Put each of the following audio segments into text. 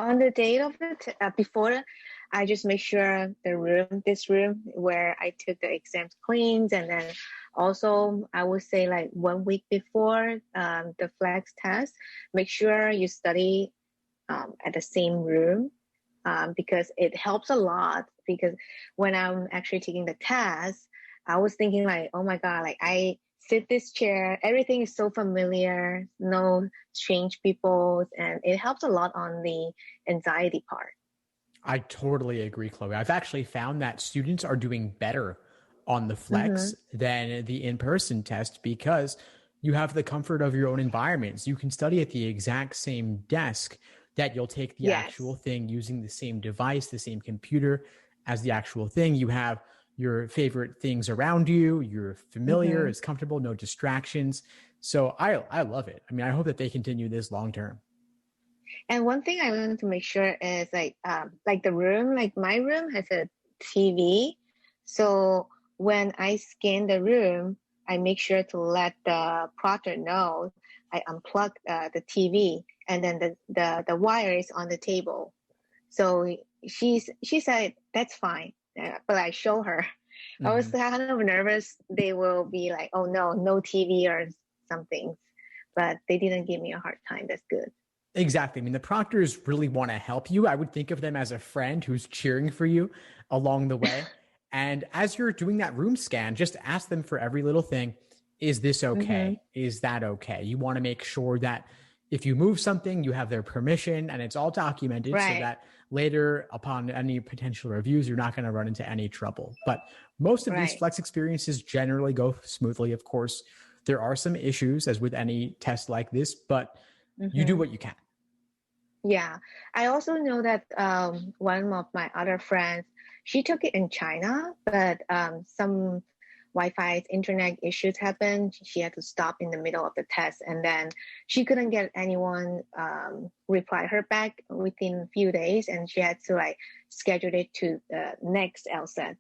on the day of it, before, I just make sure this room where I took the exams cleans. And then also I would say like 1 week before the flex test, make sure you study at the same room, because it helps a lot. Because when I'm actually taking the test, I was thinking like, oh my God, like I sit this chair, everything is so familiar, no strange people, and it helps a lot on the anxiety part. I totally agree, Chloe. I've actually found that students are doing better on the flex than the in-person test because you have the comfort of your own environments. You can study at the exact same desk that you'll take the actual thing using the same device, the same computer as the actual thing. You have your favorite things around you. You're familiar, it's comfortable, no distractions. So I love it. I mean, I hope that they continue this long term. And one thing I wanted to make sure is like the room, like my room has a TV. So when I scan the room, I make sure to let the proctor know I unplug the TV, and then the wire is on the table. So she said that's fine, but I show her. I was kind of nervous they will be like, oh no TV or something, but they didn't give me a hard time. That's good. Exactly. I mean, the proctors really want to help you. I would think of them as a friend who's cheering for you along the way. And as you're doing that room scan, just ask them for every little thing. Is this okay? Is that okay? You want to make sure that if you move something, you have their permission and it's all documented so that later upon any potential reviews, you're not going to run into any trouble. But most of these flex experiences generally go smoothly. Of course, there are some issues as with any test like this, but you do what you can. Yeah. I also know that one of my other friends, she took it in China, but some Wi-Fi internet issues happened. She had to stop in the middle of the test, and then she couldn't get anyone reply her back within a few days, and she had to like schedule it to the next LSAT,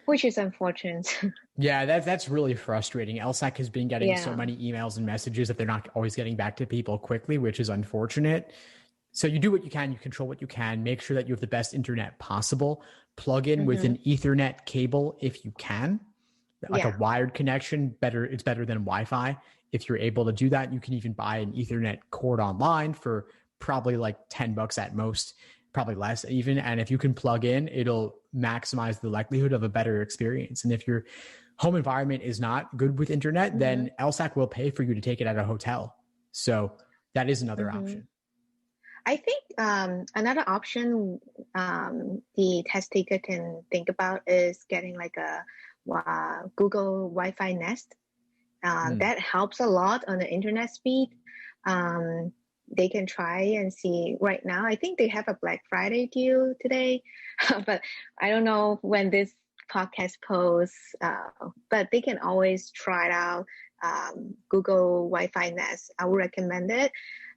which is unfortunate. Yeah, that's really frustrating. LSAC has been getting so many emails and messages that they're not always getting back to people quickly, which is unfortunate. So you do what you can, you control what you can, make sure that you have the best internet possible, plug in with an Ethernet cable if you can, like a wired connection. It's better than Wi-Fi. If you're able to do that, you can even buy an Ethernet cord online for probably like $10 at most, probably less even. And if you can plug in, it'll maximize the likelihood of a better experience. And if your home environment is not good with internet, then LSAC will pay for you to take it at a hotel. So that is another option. I think another option the test taker can think about is getting like a Google Wi-Fi Nest. That helps a lot on the internet speed. They can try and see right now. I think they have a Black Friday deal today, but I don't know when this podcast posts, but they can always try it out. Google Wi-Fi Nest. I would recommend it.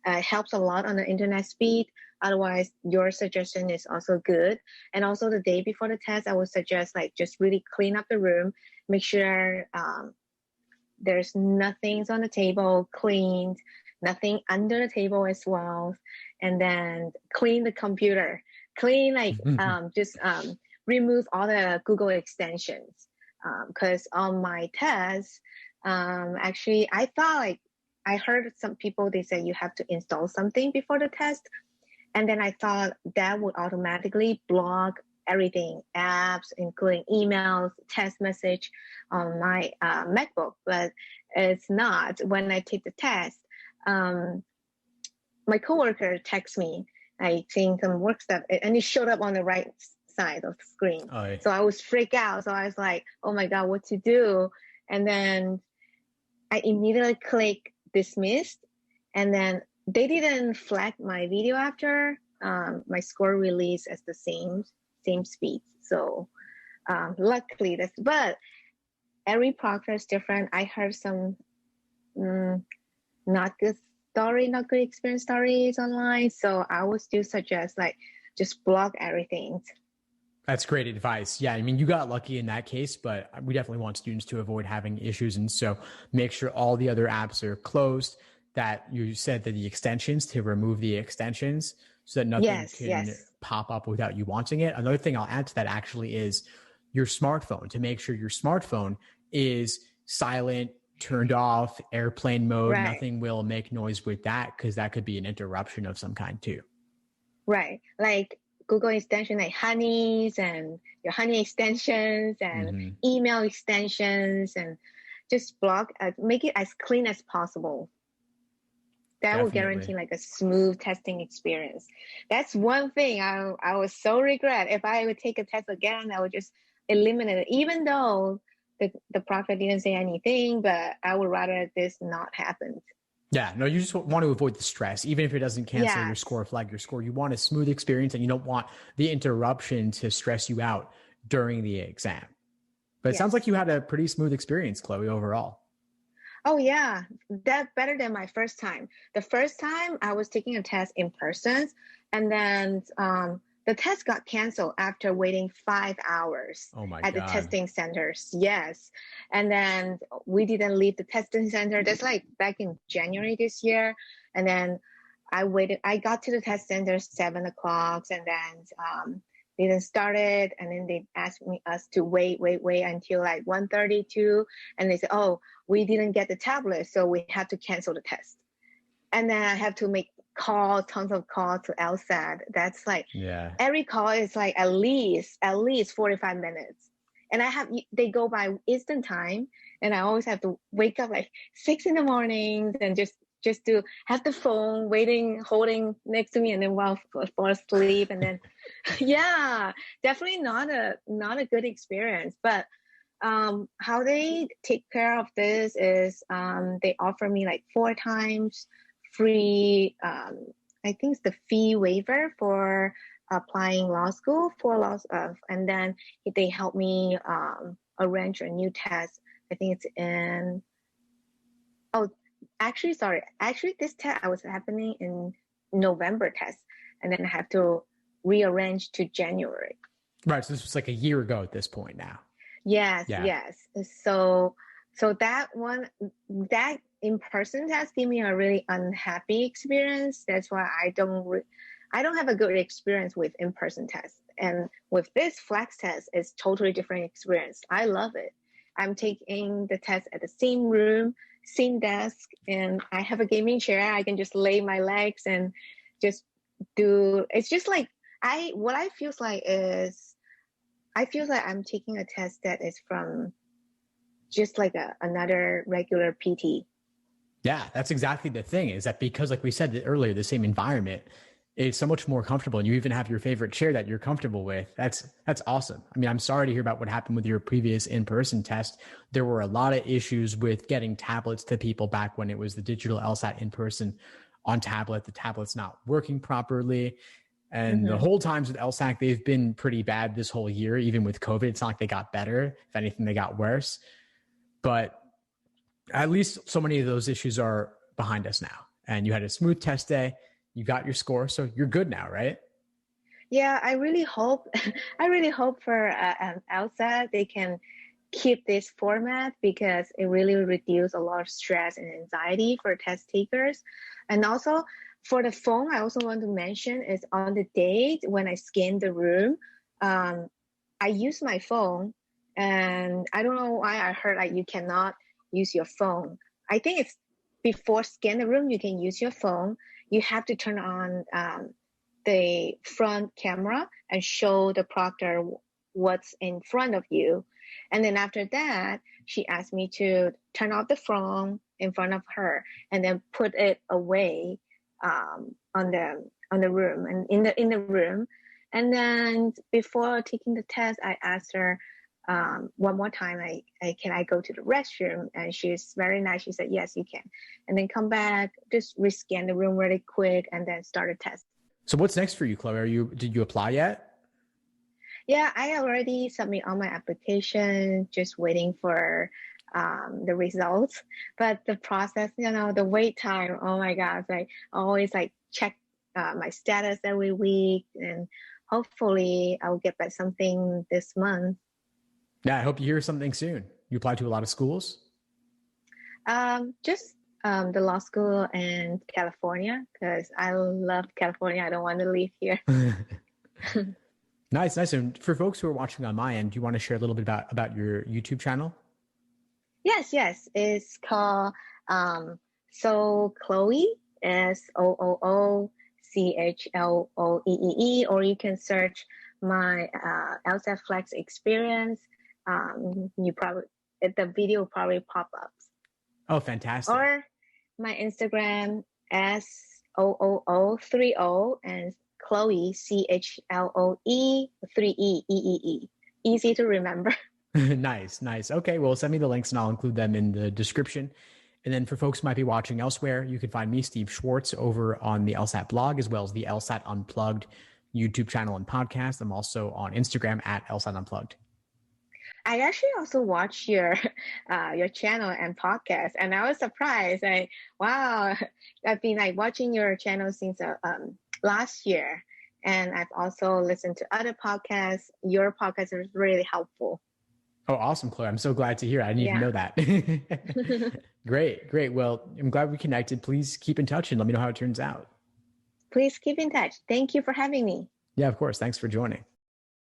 It helps a lot on the internet speed. Otherwise, your suggestion is also good. And also the day before the test, I would suggest like just really clean up the room. Make sure there's nothing on the table, cleaned, nothing under the table as well. And then clean the computer. Clean, like just remove all the Google extensions. Because on my test, actually, I thought like, I heard some people, they say you have to install something before the test. And then I thought that would automatically block everything, apps, including emails, text message on my MacBook. But it's not. When I take the test, my coworker texts me, I think some work stuff, and it showed up on the right side of the screen. So I was freaked out. So I was like, oh my God, what to do? And then I immediately clicked dismissed, and then they didn't flag my video after. My score released as the same speed. So luckily but every proctor is different. I heard some not good experience stories online. So I would still suggest like just block everything. That's great advice. Yeah, I mean, you got lucky in that case, but we definitely want students to avoid having issues. And so make sure all the other apps are closed, that you said that the extensions, to remove the extensions so that nothing Yes, can yes. pop up without you wanting it. Another thing I'll add to that actually is your smartphone, to make sure your smartphone is silent, turned off, airplane mode. Right. Nothing will make noise with that, because that could be an interruption of some kind too. Right. Like Google extension like Honeys and your Honey extensions and Mm-hmm. email extensions, and just block, make it as clean as possible. That will Definitely. guarantee like a smooth testing experience. That's one thing I would so regret. If I would take a test again, I would just eliminate it, even though the proctor didn't say anything, but I would rather this not happen. Yeah, no, you just want to avoid the stress. Even if it doesn't cancel your Yes, score, flag your score, you want a smooth experience and you don't want the interruption to stress you out during the exam. But it sounds yes. like you had a pretty smooth experience, Chloe, overall. Oh yeah, that better than my first time. The first time I was taking a test in person, and then the test got canceled after waiting 5 hours Oh my at the God. testing centers. Yes, and then we didn't leave the testing center. That's like back in January this year, and then I waited. I got to the test center 7 o'clock, and then they then started, and then they asked us to wait until like 1:32, and they said, "Oh, we didn't get the tablet, so we had to cancel the test." And then I have to make tons of calls to LSAT. That's like Yeah. every call is like at least 45 minutes. And they go by Eastern time, and I always have to wake up like 6 in the morning and just to have the phone holding next to me, and then while fall asleep, and then yeah, definitely not a good experience. But how they take care of this is they offer me like 4 times free. I think it's the fee waiver for applying law school for and then they help me arrange a new test. I think it's in. Oh, actually, sorry. Actually, this test I was happening in November test, and then I have to rearrange to January. Right. So this was like a year ago at this point now. Yes, Yeah. yes. So that in-person test gave me a really unhappy experience. That's why I don't have a good experience with in-person tests. And with this flex test, it's totally different experience. I love it. I'm taking the test at the same room, same desk, and I have a gaming chair. I can just lay my legs and just do. It's just like what I feels like is I feel like I'm taking a test that is from just like another regular PT. Yeah, that's exactly the thing, is that because, like we said earlier, the same environment is so much more comfortable, and you even have your favorite chair that you're comfortable with. That's awesome. I mean, I'm sorry to hear about what happened with your previous in-person test. There were a lot of issues with getting tablets to people back when it was the digital LSAT in person on tablet. The tablet's not working properly. And the Mm-hmm. whole times with LSAC, they've been pretty bad this whole year, even with COVID. It's not like they got better. If anything, they got worse. But at least so many of those issues are behind us now. And you had a smooth test day. You got your score. So you're good now, right? Yeah, I really hope I really hope for LSAT they can keep this format because it really reduces a lot of stress and anxiety for test takers. And also for the phone, I also want to mention is on the date when I scan the room, um, I use my phone, and I don't know why I heard like you cannot use your phone. I think it's before scan the room, you can use your phone. You have to turn on the front camera and show the proctor what's in front of you. And then after that, she asked me to turn off the phone in front of her and then put it away on the room and in the room. And then before taking the test, I asked her one more time, can I go to the restroom? And she's very nice. She said, yes, you can. And then come back, just rescan the room really quick, and then start a test. So what's next for you, Chloe? Did you apply yet? Yeah, I already submit all my application, just waiting for the results. But the process, the wait time, oh my God, I always like check my status every week, and hopefully I'll get back something this month. Yeah, I hope you hear something soon. You applied to a lot of schools? Just the law school in California because I love California. I don't want to leave here. Nice, nice. And for folks who are watching on my end, do you want to share a little bit about your YouTube channel? Yes. It's called So Chloe, SOOOCHLOEEE, or you can search my LSAT-Flex experience. The video will probably pop up. Oh, fantastic. Or my Instagram, SOOO30 and Chloe, CHLOE 3EEEE. Easy to remember. Nice. Okay, well, send me the links and I'll include them in the description. And then for folks who might be watching elsewhere, you can find me, Steve Schwartz, over on the LSAT blog, as well as the LSAT Unplugged YouTube channel and podcast. I'm also on Instagram at LSAT Unplugged. I actually also watched your channel and podcast, and I was surprised. Wow, I've been watching your channel since last year, and I've also listened to other podcasts. Your podcast is really helpful. Oh, awesome, Chloe. I'm so glad to hear. I didn't even know that. Great. Well, I'm glad we connected. Please keep in touch and let me know how it turns out. Please keep in touch. Thank you for having me. Yeah, of course. Thanks for joining.